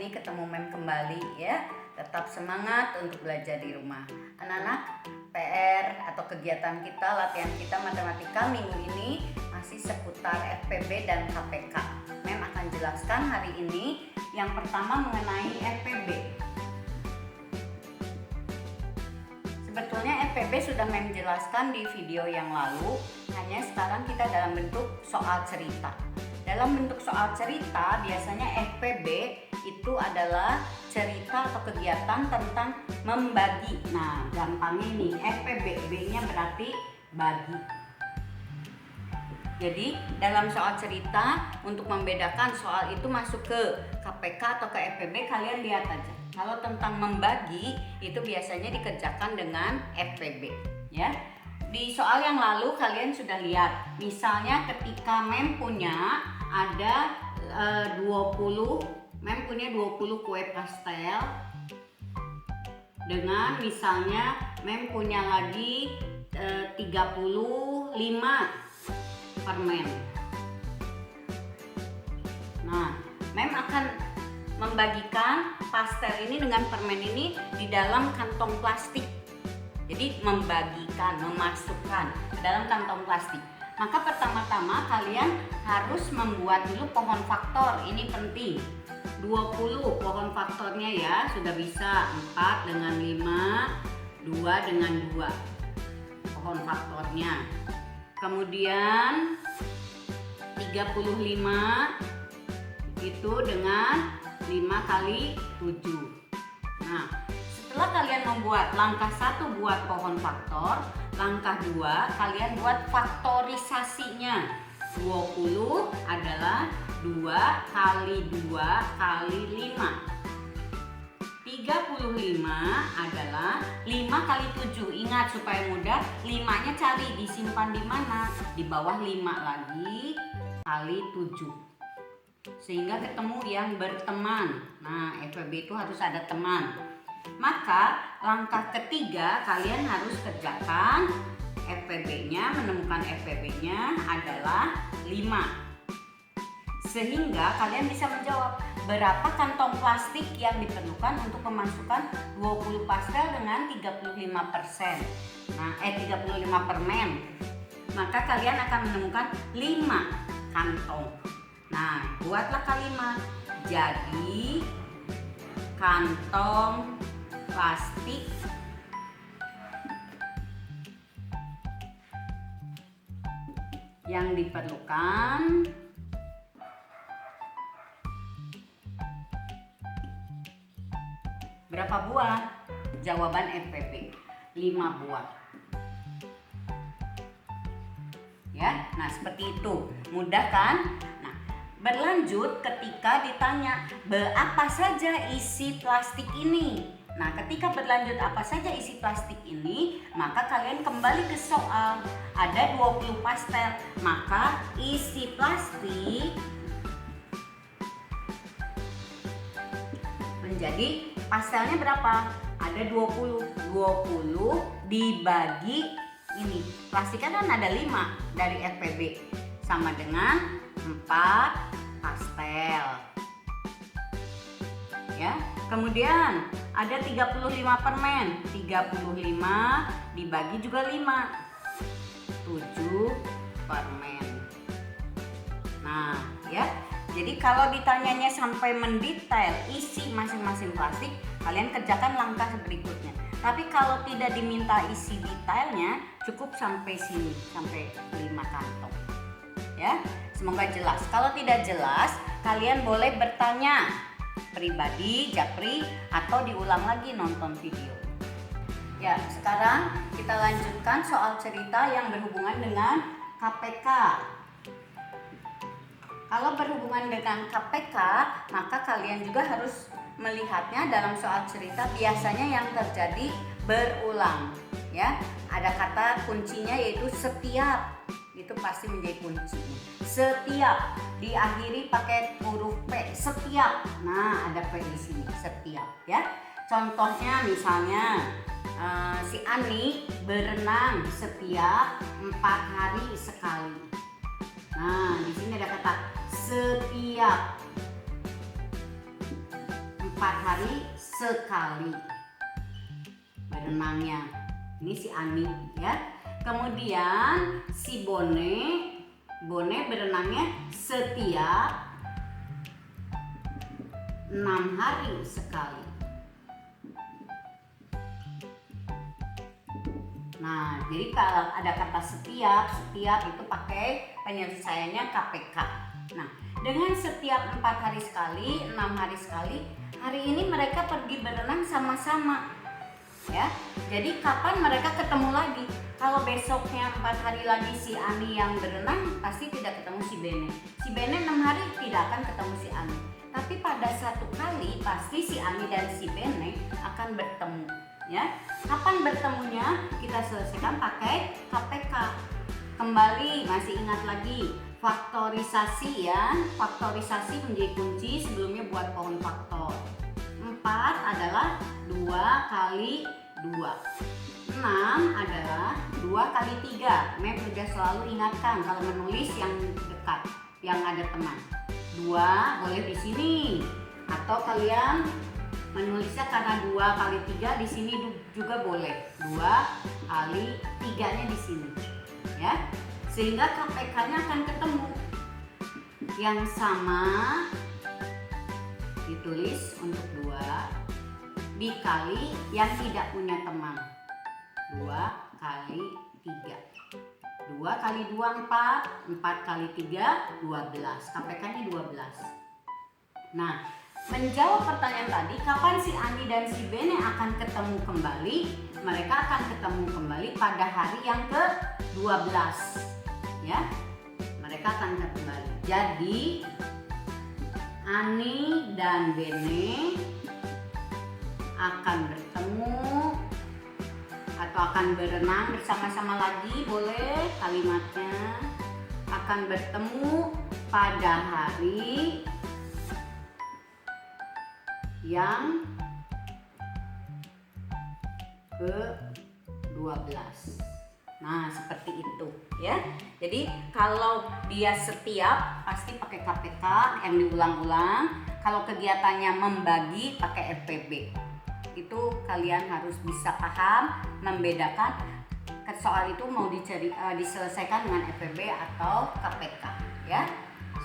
ini ketemu Mem kembali ya. Tetap semangat untuk belajar di rumah. Anak-anak, PR atau kegiatan kita, latihan kita matematika minggu ini masih seputar FPB dan KPK. Mem akan jelaskan hari ini yang pertama mengenai FPB. Sebetulnya FPB sudah Mem jelaskan di video yang lalu, hanya sekarang kita dalam bentuk soal cerita. Dalam bentuk soal cerita, biasanya FPB itu adalah cerita atau kegiatan tentang membagi. Nah, gampangnya ini FPB, B-nya berarti bagi. Jadi, dalam soal cerita, untuk membedakan soal itu masuk ke KPK atau ke FPB, kalian lihat aja. Kalau tentang membagi, itu biasanya dikerjakan dengan FPB, ya. Di soal yang lalu kalian sudah lihat, misalnya ketika Mem punya ada 20 kue pastel, dengan misalnya Mem punya lagi 35 permen. Nah, Mem akan membagikan pastel ini dengan permen ini di dalam kantong plastik. Jadi membagikan, memasukkan ke dalam kantong plastik. Maka pertama-tama kalian harus membuat dulu pohon faktor. Ini penting. 20 pohon faktornya ya, sudah bisa 4 dengan 5, 2 dengan 2 pohon faktornya. Kemudian 35 itu dengan 5 kali 7. Nah, setelah kalian membuat langkah 1 buat pohon faktor, langkah 2 kalian buat faktorisasinya. 20 adalah 2 kali 2 kali 5. 35 adalah 5 kali 7. Ingat supaya mudah, 5-nya cari disimpan di mana? Di bawah 5 lagi kali 7. Sehingga ketemu yang berteman. Nah, FPB itu harus ada teman. Maka langkah ketiga kalian harus kerjakan FPB-nya, menemukan FPB-nya adalah 5. Sehingga kalian bisa menjawab berapa kantong plastik yang diperlukan untuk memasukkan 20 pastel dengan 35%. Nah, 35 permen. Maka kalian akan menemukan 5 kantong. Nah, buatlah kalimat. Jadi kantong plastik yang diperlukan berapa buah? Jawaban FPB 5 buah. Ya, nah seperti itu. Mudah kan? Nah, berlanjut ketika ditanya apa saja isi plastik ini. Nah, ketika berlanjut apa saja isi plastik ini, maka kalian kembali ke soal. Ada 20 pastel, maka isi plastik menjadi pastelnya berapa? Ada 20. 20 dibagi ini. Plastiknya kan ada 5 dari FPB. Sama dengan 4 pastel. Ya. Kemudian ada 35 permen. 35 dibagi juga 5. 7 permen. Nah, ya. Jadi kalau ditanyanya sampai mendetail isi masing-masing plastik, kalian kerjakan langkah berikutnya. Tapi kalau tidak diminta isi detailnya, cukup sampai sini, sampai 5 kantong. Ya, semoga jelas. Kalau tidak jelas, kalian boleh bertanya pribadi, japri, atau diulang lagi nonton video. Ya, sekarang kita lanjutkan soal cerita yang berhubungan dengan KPK. Kalau berhubungan dengan KPK, maka kalian juga harus melihatnya dalam soal cerita biasanya yang terjadi berulang. Ya, ada kata kuncinya yaitu setiap. Itu pasti menjadi kunci. Setiap diakhiri pakai huruf P. Setiap. Nah, ada P di sini. Setiap. Ya. Contohnya misalnya si Ani berenang setiap 4 hari sekali. Nah, di sini ada kata setiap. hari sekali berenangnya. Ini si Ani ya. Kemudian si Bone berenangnya setiap 6 hari sekali. Nah, jadi kalau ada kata setiap itu pakai penyelesaiannya KPK. Nah, dengan setiap 4 hari sekali, 6 hari sekali, hari ini mereka pergi berenang sama-sama. Ya, jadi kapan mereka ketemu lagi? Kalau besoknya 4 hari lagi si Ani yang berenang, pasti tidak ketemu si Bene. Si Bene 6 hari tidak akan ketemu si Ani. Tapi pada satu kali pasti si Ani dan si Bene akan bertemu. Ya, kapan bertemunya? Kita selesaikan pakai KPK. Kembali, masih ingat lagi faktorisasi ya. Faktorisasi menjadi kunci, sebelumnya buat pohon faktor. 4 adalah 2 kali 2. 6 adalah 2 kali 3. Mep juga selalu ingatkan kalau menulis yang dekat, yang ada teman. 2 boleh di sini, atau kalian menulisnya karena 2 kali 3 di sini juga boleh. 2 kali 3-nya di sini. Ya. Sehingga KPK-nya akan ketemu. Yang sama ditulis untuk 2 dikali yang tidak punya teman. 2 kali 3. 2 kali 2 4, 4 kali 3 12. KPK-nya 12. Nah, menjawab pertanyaan tadi, kapan si Ani dan si Bene akan ketemu kembali? Mereka akan ketemu kembali pada hari yang ke-12. Ya. Mereka akan kembali. Jadi Ani dan Bene akan bertemu atau akan berenang bersama-sama lagi, boleh kalimatnya. Akan bertemu pada hari yang ke-12. Nah, seperti itu ya. Jadi kalau dia setiap pasti pakai KPK yang diulang-ulang. Kalau kegiatannya membagi pakai FPB. Itu kalian harus bisa paham, membedakan soal itu mau diselesaikan dengan FPB atau KPK ya.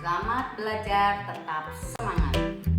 Selamat belajar, tetap semangat.